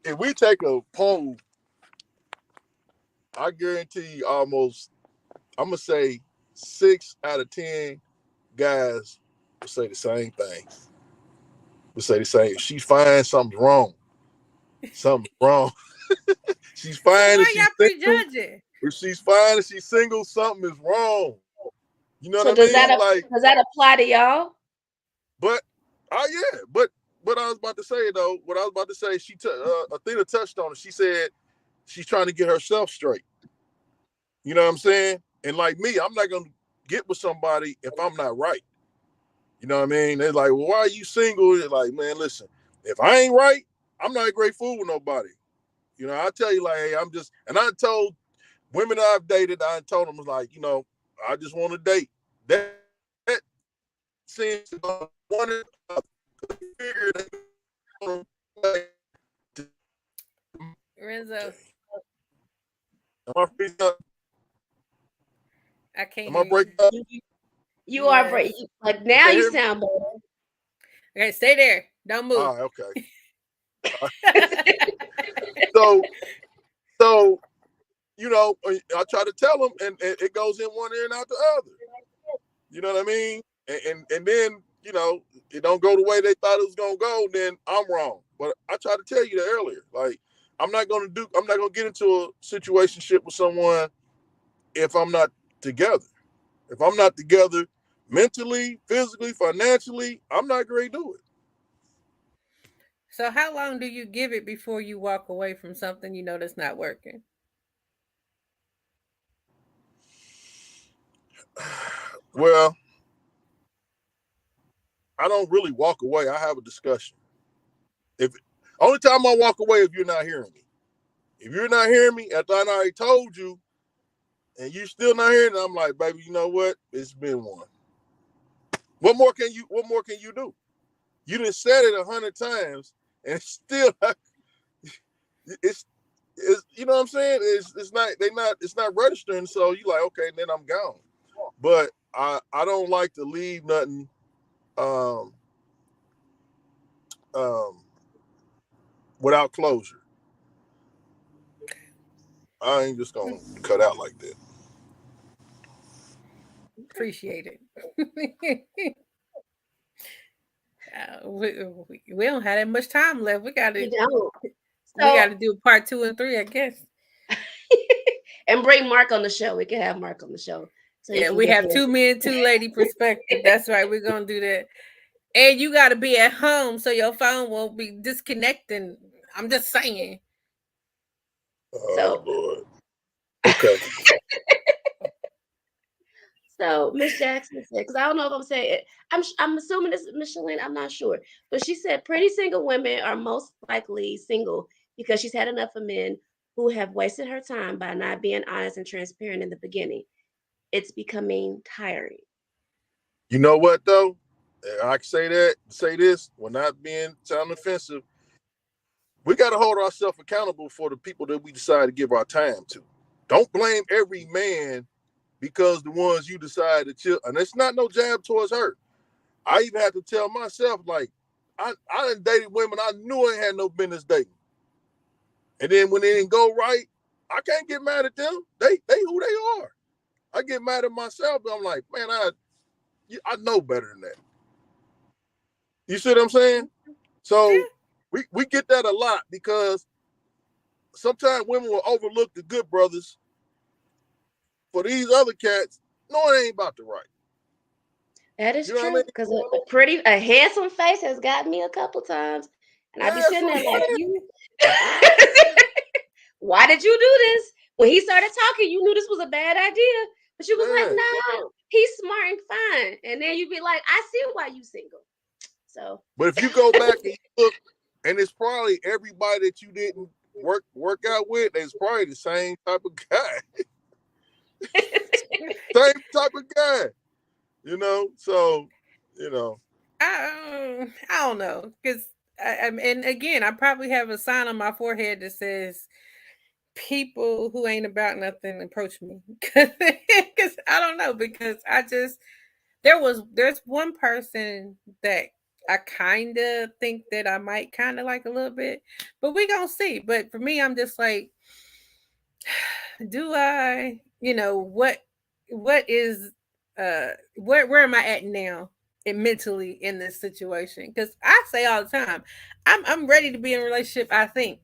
if we take a poll, I guarantee you almost, I'm gonna say 6 out of 10 guys will say the same thing. Will say the same. If she finds something's wrong. Something's wrong. She's so fine if why she's y'all single. prejudging? If she's fine and she's single, something is wrong. You know So what I mean? Like, does that apply to y'all? but yeah, but what I was about to say though, what I was about to say, Athena touched on it. She said she's trying to get herself straight. You know what I'm saying? And like me, I'm not gonna get with somebody if I'm not right. You know what I mean? They're like, well, why are you single? They're like, man, listen, if I ain't right, I'm not a great fool with nobody. I tell you, like, hey, I'm just, and I told women I've dated, I told them, like, I just want to date. That seems to go one and figure they Renzo, am I freezing up? I can't Am I hear you. breaking up? You are Yes. breaking. Like You now, can't you hear me? sound better. Okay, stay there. Don't move. All right, okay. So, so I try to tell them, and it goes in one ear and out the other. You know what I mean? And then it don't go the way they thought it was gonna go. Then I'm wrong. But I tried to tell you that earlier. Like I'm not gonna get into a situationship with someone if I'm not together. If I'm not together mentally, physically, financially, I'm not going to do it. So how long do you give it before you walk away from something you know that's not working? Well, I don't really walk away. I have a discussion. If only time I walk away if you're not hearing me. If you're not hearing me, after I already told you, and you still not hearing it, I'm like, baby, you know what? It's been one. What more can you do? You done said it 100 times, and still, it's you know what I'm saying? It's not registering. So you like, okay, then I'm gone. But I don't like to leave nothing um, um, without closure. I ain't just gonna cut out like that. Appreciate it. We don't have that much time left. You don't. We got So to do part 2 and 3, I guess. and bring Mark on the show. We can have Mark on the show so he Yeah, can we give have his. 2 men, 2 lady perspective. That's right. We're gonna do that. And you got to be at home so your phone won't be disconnecting. I'm just saying. Oh So Lord. Okay. so Miss Jackson said, because I don't know if I'm saying it. I'm assuming it's Micheline. I'm not sure, but she said pretty single women are most likely single because she's had enough of men who have wasted her time by not being honest and transparent in the beginning. It's becoming tiring. You know what though? I can say this, we're not being sound offensive. We got to hold ourselves accountable for the people that we decide to give our time to. Don't blame every man because the ones you decide to chill, and it's not no jab towards her. I even had to tell myself, like, I done dated women I knew I ain't had no business dating. And then when it didn't go right, I can't get mad at them. They who they are. I get mad at myself, but I'm like, man, I know better than that. You see what I'm saying? So Yeah. we get that a lot because sometimes women will overlook the good brothers for these other cats. No, it ain't about the right. That is You know what I true mean? because a handsome face has got me a couple times, and I Yeah, be that's sitting what there I'm like saying. you. Why did you do this? When he started talking, you knew this was a bad idea, but you was like, Yeah. no, he's smart and fine, and then you be like, I see why you single. So But if you go back and you look, and it's probably everybody that you didn't work out with, it's probably the same type of guy. Same type of guy. So, you know. I don't know because and again, I probably have a sign on my forehead that says people who ain't about nothing approach me because I don't know because there's one person that I kind of think that I might kind of like a little bit, but we gonna see. But for me, I'm just like, do I, what is, where am I at now? And mentally in this situation, because I say all the time, I'm ready to be in a relationship. I think,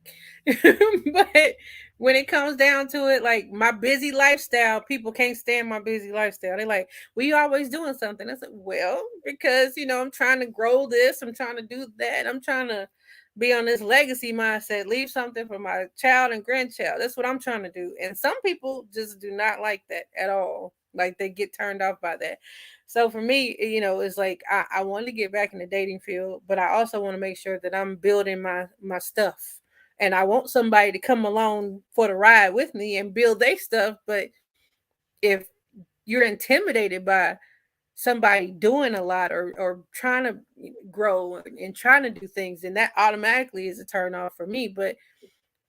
but when it comes down to it, like my busy lifestyle, people can't stand my busy lifestyle. They're like, "We always doing something." I said, "Well, because I'm trying to grow this, I'm trying to do that, I'm trying to be on this legacy mindset, leave something for my child and grandchild. That's what I'm trying to do." And some people just do not like that at all. Like they get turned off by that. So for me, it's like I want to get back in the dating field, but I also want to make sure that I'm building my stuff. and I want somebody to come along for the ride with me and build their stuff. But if you're intimidated by somebody doing a lot or trying to grow and trying to do things, and that automatically is a turn off for me. But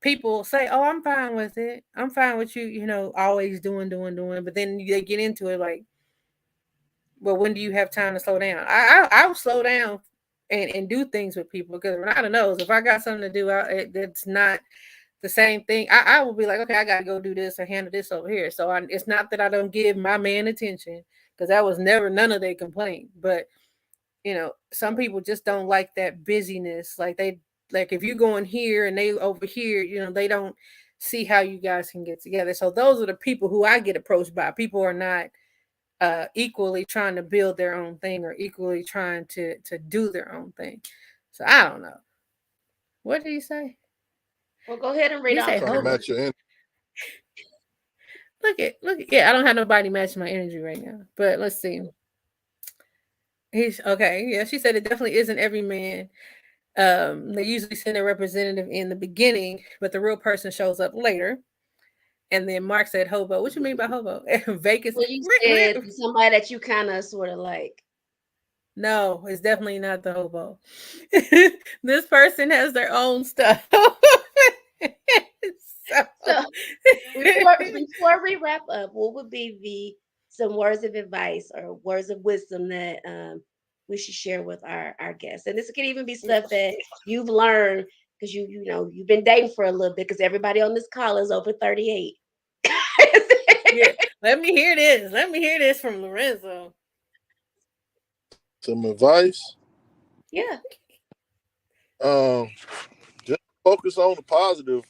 people say, "Oh, I'm fine with it. I'm fine with you, always doing." But then they get into it like, well, when do you have time to slow down? I'll slow down and do things with people because Renata knows if I got something to do, it's not the same thing. I will be like, okay, I got to go do this or handle this over here. So it's not that I don't give my man attention because that was never none of their complaint. But some people just don't like that busyness. Like if you're going here and they over here, they don't see how you guys can get together. So those are the people who I get approached by. People are not equally trying to build their own thing or equally trying to do their own thing. So I don't know. What did he say? Well, go ahead and read He off. said Trying to hobo. match your energy. Look at, yeah, I don't have nobody matching my energy right now. But let's see. He's okay. Yeah, she said it definitely isn't every man. They usually send a representative in the beginning, but the real person shows up later. And then Mark said hobo. What you mean by hobo? Vacancy. Well, you said somebody that you kind of sort of like. No, it's definitely not the hobo. This person has their own stuff. So before we wrap up, what would be some words of advice or words of wisdom that we should share with our guests? And this can even be stuff that you've learned because you've been dating for a little bit because everybody on this call is over 38. Yeah, let me hear this. Let me hear this from Lurenzo. Some advice. Yeah. Just focus on the positive.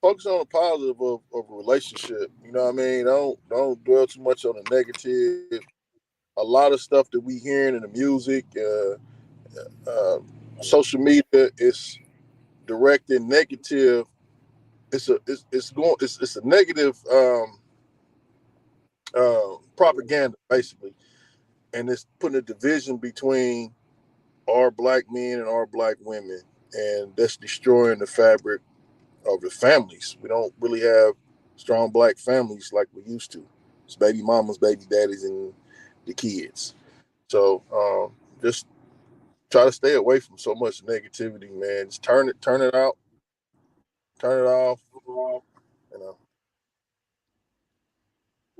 Focus on the positive of a relationship. You know what I mean? Don't dwell too much on the negative. A lot of stuff that we hearing in the music, social media is directed negative. It's a negative propaganda basically, and it's putting a division between our black men and our black women, and that's destroying the fabric of the families. We don't really have strong black families like we used to. It's baby mamas, baby daddies, and the kids. So just try to stay away from so much negativity, man. Just turn it out, turn it off. You know.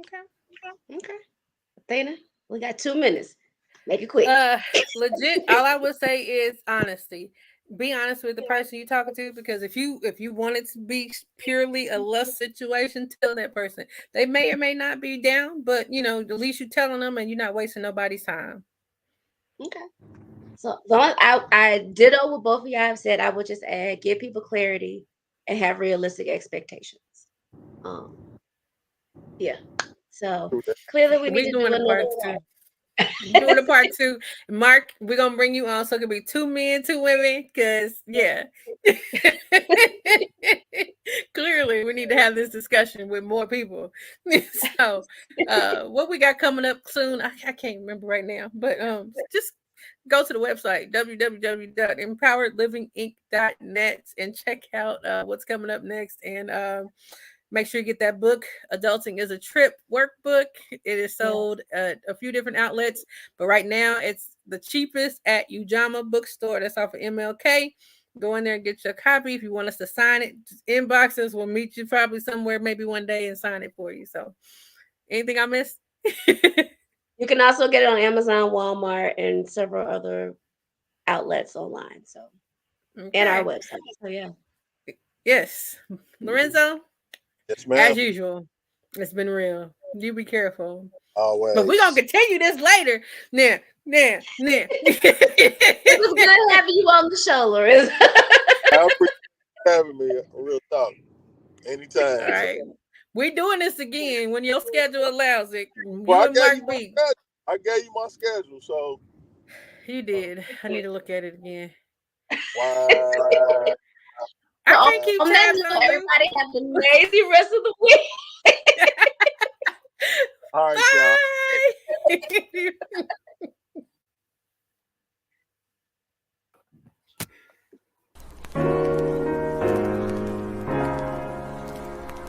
Okay. Athena, we got 2 minutes. Make it quick. Legit. All I would say is honesty. Be honest with the person you're talking to, because if you want it to be purely a lust situation, tell that person. They may or may not be down, but at least you're telling them and you're not wasting nobody's time. Okay. So I ditto what both of y'all have said. I would just add, give people clarity and have realistic expectations. Yeah. So clearly we need to do another part 2. Doing a part 2. Mark, we're gonna bring you on so it could be 2 men, 2 women, because yeah. Clearly we need to have this discussion with more people. So what we got coming up soon, I can't remember right now, but just go to the website www.empoweredlivinginc.net and check out what's coming up next, and make sure you get that book, Adulting is a Trip workbook. It is sold at a few different outlets, but right now it's the cheapest at Ujamaa Bookstore. That's off of MLK. Go in there and get your copy. If you want us to sign it, just inbox us. We'll meet you probably somewhere, maybe one day, and sign it for you. So, anything I missed? You can also get it on Amazon, Walmart, and several other outlets online. So, and our website. So, yeah. Yes. Lorenzo? Yes, ma'am. As usual, it's been real. You be careful. Always. But we're going to continue this later. Nah. It was good having you on the show, Lorenzo. I appreciate having me. Real talk. Anytime. All right. We're doing this again when your schedule allows it. Well, I gave you my schedule, so. You did. I need to look at it again. Wow. I can't keep tabs on you. Everybody have an amazing rest of the week. All right, y'all. Bye.